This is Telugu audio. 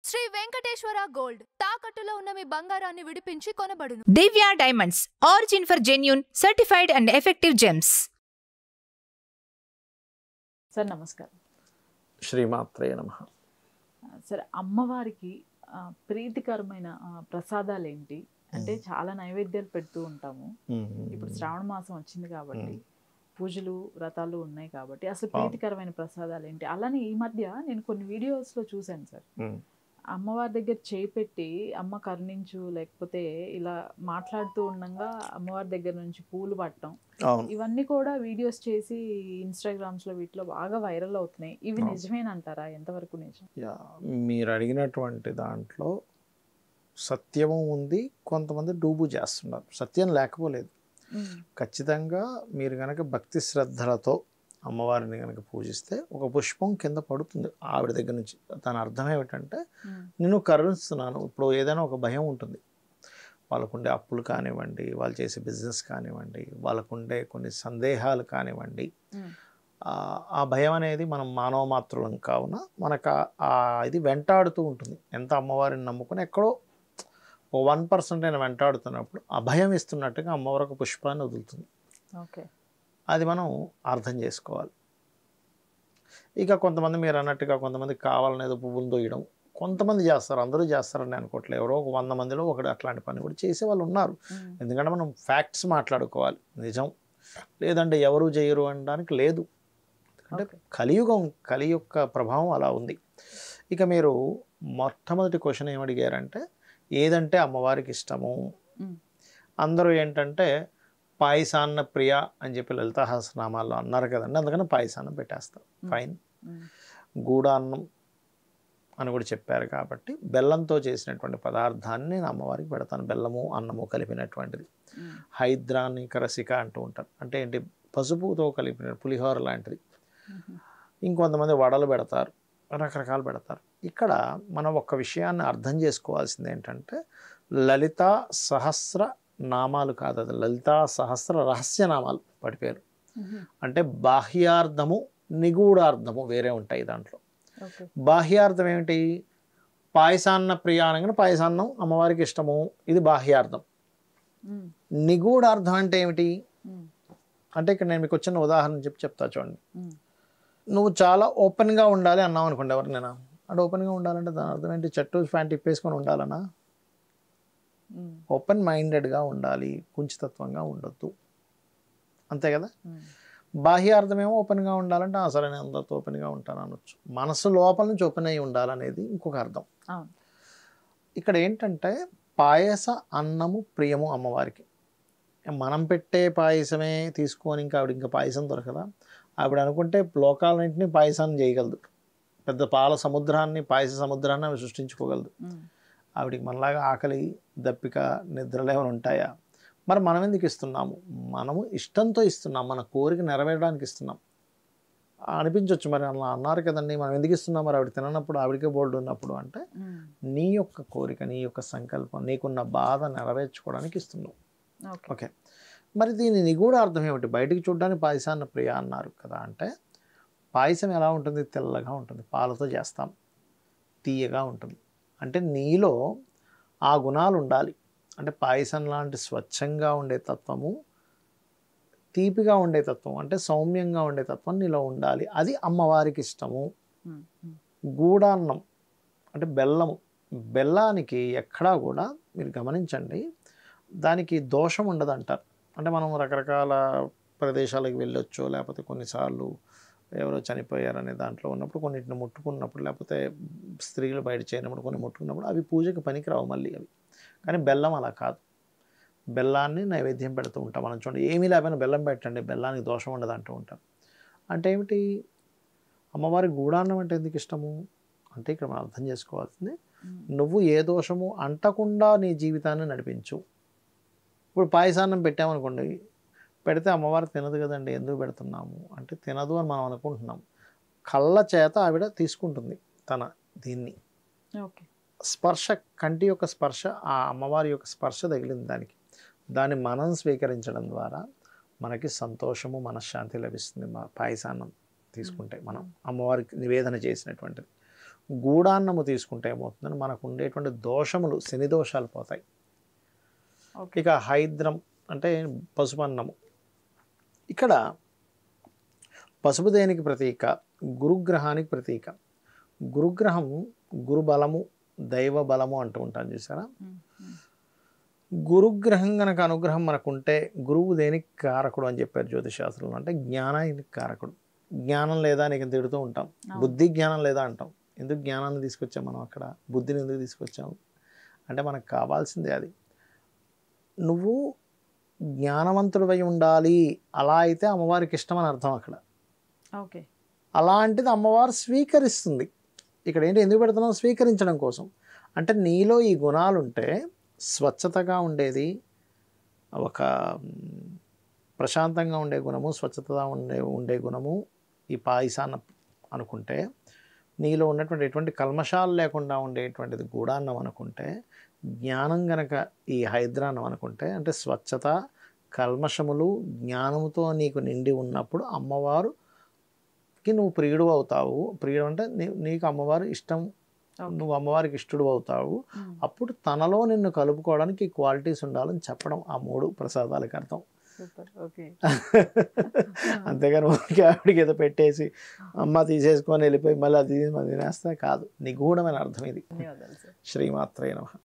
శ్రీ వెంకటేశ్వర గోల్డ్ తాకట్టులో ఉన్న మీ బంగారాన్ని విడిపించి కొనబడును. Divya diamonds, origin for genuine, certified and effective gems. Sir నమస్కారం. శ్రీమాత్రే నమః. సార్, అమ్మవారికి ప్రీతికరమైన ప్రసాదాలు ఏంటి అంటే చాలా నైవేద్యాలు పెడుతూ ఉంటాము. ఇప్పుడు శ్రావణ మాసం వచ్చింది కాబట్టి పూజలు వ్రతాలు ఉన్నాయి కాబట్టి అసలు ప్రీతికరమైన ప్రసాదాలు ఏంటి? అలానే ఈ మధ్య నేను కొన్ని వీడియోస్లో చూశాను సార్, అమ్మవారి దగ్గర చేయి పెట్టి అమ్మ కరుణించు లేకపోతే ఇలా మాట్లాడుతూ ఉండగా అమ్మవారి దగ్గర నుంచి పూలు పట్టడం, ఇవన్నీ కూడా వీడియోస్ చేసి ఇన్స్టాగ్రామ్స్లో వీటిలో బాగా వైరల్ అవుతున్నాయి. ఇవి నిజమేనంటారా? ఎంతవరకు నిజం? మీరు అడిగినటువంటి దాంట్లో సత్యము ఉంది, కొంతమంది డూబు చేస్తున్నారు. సత్యం లేకపోలేదు. ఖచ్చితంగా మీరు కనుక భక్తి శ్రద్ధలతో అమ్మవారిని కనుక పూజిస్తే ఒక పుష్పం కింద పడుతుంది ఆవిడ దగ్గర నుంచి. దాని అర్థం ఏమిటంటే నేను కరుణిస్తున్నాను. ఇప్పుడు ఏదైనా ఒక భయం ఉంటుంది, వాళ్ళకుండే అప్పులు కానివ్వండి, వాళ్ళు చేసే బిజినెస్ కానివ్వండి, వాళ్ళకుండే కొన్ని సందేహాలు కానివ్వండి, ఆ భయం అనేది మనం మానవ మాత్రులం కావున మనకు ఇది వెంటాడుతూ ఉంటుంది. ఎంత అమ్మవారిని నమ్ముకుని ఎక్కడో 1% అయినా వెంటాడుతున్నప్పుడు అభయం ఇస్తున్నట్టుగా అమ్మవారి ఒక పుష్పాన్ని వదులుతుంది. ఓకే, అది మనం అర్థం చేసుకోవాలి. ఇక కొంతమంది మీరు అన్నట్టుగా కొంతమంది కావాలని ఏదో పువ్వులు దొయ్యడం కొంతమంది చేస్తారు, అందరూ చేస్తారని అనుకోవట్లేదు. ఎవరో ఒక 100 మందిలో ఒకటి అట్లాంటి పని కూడా చేసే వాళ్ళు ఉన్నారు. ఎందుకంటే మనం ఫ్యాక్ట్స్ మాట్లాడుకోవాలి, నిజం లేదంటే ఎవరు చేయరు అనడానికి లేదు. అంటే కలి యొక్క ప్రభావం అలా ఉంది. ఇక మీరు మొట్టమొదటి క్వశ్చన్ ఏమడిగారంటే ఏదంటే అమ్మవారికి ఇష్టము. అందరూ ఏంటంటే పాయసాన్న ప్రియ అని చెప్పి లలితా సహస్రనామాల్లో అన్నారు కదండి, అందుకని పాయసాన్నం పెట్టేస్తారు. ఫైన్. గూడాన్నం అని కూడా చెప్పారు కాబట్టి బెల్లంతో చేసినటువంటి పదార్థాన్ని నేను అమ్మవారికి పెడతాను. బెల్లము అన్నము కలిపినటువంటిది. హైద్రానిక రసిక అంటూ ఉంటారు. అంటే ఏంటి? పసుపుతో కలిపిన పులిహోర లాంటిది. ఇంకొంతమంది వడలు పెడతారు, రకరకాలు పెడతారు. ఇక్కడ మనం ఒక విషయాన్ని అర్థం చేసుకోవాల్సింది ఏంటంటే లలితా సహస్ర నామాలు కాదు, అది లలితా సహస్ర రహస్యనామాలు వాటి పేరు. అంటే బాహ్యార్థము నిగూఢార్థము వేరే ఉంటాయి దాంట్లో. బాహ్యార్థం ఏమిటి? పాయసాన్న ప్రియ అనగానే పాయసాన్నం అమ్మవారికి ఇష్టము, ఇది బాహ్యార్థం. నిగూఢార్థం అంటే ఏమిటి అంటే ఇక్కడ నేను మీకు వచ్చిన ఉదాహరణ చెప్తా చూడండి. నువ్వు చాలా ఓపెన్గా ఉండాలి అన్నావు అనుకోండి, ఎవరినైనా అంటే ఓపెన్గా ఉండాలంటే దాని అర్థం ఏంటి? చెట్టు ప్యాంట్ ఇప్పేసుకొని ఉండాలనా? ఓపెన్ మైండెడ్గా ఉండాలి, కుంచితత్వంగా ఉండొద్దు, అంతే కదా. బాహ్యార్థమేమో ఓపెన్గా ఉండాలంటే సరే నేను అందరితో ఓపెన్గా ఉంటాను అనొచ్చు. మనసు లోపల నుంచి ఓపెన్ అయ్యి ఉండాలనేది ఇంకొక అర్థం. ఇక్కడ ఏంటంటే పాయస అన్నము ప్రియము అమ్మవారికి. మనం పెట్టే పాయసమే తీసుకొని ఇంకా ఆవిడ ఇంకా పాయసం దొరకదా? ఆవిడ అనుకుంటే లోకాలన్నింటినీ పాయసాన్ని చేయగలదు. పెద్ద పాల సముద్రాన్ని, పాయస సముద్రాన్ని ఆవిడ సృష్టించుకోగలదు. ఆవిడికి మనలాగా ఆకలి, దప్పిక, నిద్రలు ఏమైనా ఉంటాయా? మరి మనం ఎందుకు ఇస్తున్నాము? మనము ఇష్టంతో ఇస్తున్నాం, మన కోరిక నెరవేరడానికి ఇస్తున్నాం అనిపించవచ్చు. మరి అలా అన్నారు కదండి, మనం ఎందుకు ఇస్తున్నాం? మరి ఆవిడ తిననప్పుడు, ఆవిడకే బోల్డ్ ఉన్నప్పుడు అంటే నీ యొక్క కోరిక, నీ యొక్క సంకల్పం, నీకున్న బాధ నెరవేర్చుకోవడానికి ఇస్తున్నావు. ఓకే, మరి దీని నిగూఢ అర్థం ఏమిటి? బయటికి చూడడానికి పాయసాన్న ప్రియ అన్నారు కదా అంటే పాయసం ఎలా ఉంటుంది? తెల్లగా ఉంటుంది, పాలతో చేస్తాం, తీయగా ఉంటుంది. అంటే నీలో ఆ గుణాలు ఉండాలి. అంటే పాయసం లాంటి స్వచ్ఛంగా ఉండే తత్వము, తీపిగా ఉండే తత్వం, అంటే సౌమ్యంగా ఉండే తత్వం నీలో ఉండాలి. అది అమ్మవారికి ఇష్టము. గూడాన్నం అంటే బెల్లము. బెల్లానికి ఎక్కడా కూడా మీరు గమనించండి, దానికి దోషం ఉండదు అంటారు. అంటే మనం రకరకాల ప్రదేశాలకు వెళ్ళొచ్చు, లేకపోతే కొన్నిసార్లు ఎవరో చనిపోయారనే దాంట్లో ఉన్నప్పుడు కొన్నిటిని ముట్టుకున్నప్పుడు, లేకపోతే స్త్రీలు బయట చేయనప్పుడు కొన్ని ముట్టుకున్నప్పుడు అవి పూజకి పనికిరావు మళ్ళీ అవి. కానీ బెల్లం అలా కాదు. బెల్లాన్ని నైవేద్యం పెడుతూ ఉంటాం మనం. చూడండి, ఏమీ లేకపోయినా బెల్లం పెట్టండి, బెల్లానికి దోషం ఉండదు అంటూ ఉంటాం. అంటే ఏమిటి? అమ్మవారి గూడాన్నం అంటే ఎందుకు ఇష్టము అంటే ఇక్కడ మనం అర్థం చేసుకోవాల్సింది, నువ్వు ఏ దోషము అంటకుండా నీ జీవితాన్ని నడిపించు. ఇప్పుడు పాయసాన్నం పెట్టామనుకోండి, పెడితే అమ్మవారు తినదు కదండి, ఎందుకు పెడుతున్నాము అంటే తినదు అని మనం అనుకుంటున్నాం. కళ్ళ చేత ఆవిడ తీసుకుంటుంది తన దీన్ని. స్పర్శ, కంటి యొక్క స్పర్శ, ఆ అమ్మవారి యొక్క స్పర్శ తగిలింది దానికి. దాన్ని మనం స్వీకరించడం ద్వారా మనకి సంతోషము, మనశ్శాంతి లభిస్తుంది. పాయసాన్నం తీసుకుంటే మనం అమ్మవారికి నివేదన చేసినటువంటిది. గూడాన్నము తీసుకుంటే ఏమవుతుందని మనకు ఉండేటువంటి దోషములు, శని దోషాలు పోతాయి. ఓకే. ఇక హైద్రం అంటే పసుపు అన్నము. ఇక్కడ పసుపు దేనికి ప్రతీక? గురుగ్రహానికి ప్రతీక. గురుగ్రహం గురుబలము, దైవ బలము అంటూ ఉంటాను చూసారా. గురుగ్రహం గనక అనుగ్రహం మనకుంటే, గురువు దేనికి కారకుడు అని చెప్పారు జ్యోతిషాస్త్రంలో, అంటే జ్ఞానానికి కారకుడు. జ్ఞానం లేదా నీకు తిడుతూ ఉంటాం, బుద్ధి జ్ఞానం లేదా అంటాం. ఎందుకు జ్ఞానాన్ని తీసుకొచ్చాం మనం అక్కడ? బుద్ధిని ఎందుకు తీసుకొచ్చాం అంటే మనకు కావాల్సిందే అది. నువ్వు జ్ఞానవంతుడివై ఉండాలి, అలా అయితే అమ్మవారికి ఇష్టం అని అర్థం అక్కడ. ఓకే. అలాంటిది అమ్మవారు స్వీకరిస్తుంది. ఇక్కడ ఏంటి, ఎందుకు పెడుతున్నాం? స్వీకరించడం కోసం. అంటే నీలో ఈ గుణాలు ఉంటే, స్వచ్ఛతగా ఉండేది, ఒక ప్రశాంతంగా ఉండే గుణము, స్వచ్ఛతగా ఉండే గుణము ఈ పాయసాన్న అనుకుంటే, నీలో ఉన్నటువంటి ఎటువంటి కల్మషాలు లేకుండా ఉండేటువంటిది గూడాన్నం అనుకుంటే, జ్ఞానం గనక ఈ హైద్రాన్నం అనుకుంటే, అంటే స్వచ్ఛత, కల్మషములు, జ్ఞానముతో నీకు నిండి ఉన్నప్పుడు అమ్మవారుకి నువ్వు ప్రియుడు అవుతావు. ప్రియుడు అంటే నీకు అమ్మవారు ఇష్టం, నువ్వు అమ్మవారికి ఇష్టడు అవుతావు. అప్పుడు తనలో నిన్ను కలుపుకోవడానికి ఈ క్వాలిటీస్ ఉండాలని చెప్పడం ఆ 3 ప్రసాదాలకు అర్థం. అంతేగాని ఊరికి ఆవిడికి ఏదో పెట్టేసి అమ్మ తీసేసుకొని వెళ్ళిపోయి మళ్ళీ అది తినేస్తా కాదు. నిగూఢమైన అర్థం ఇది. శ్రీమాత్రే నమః.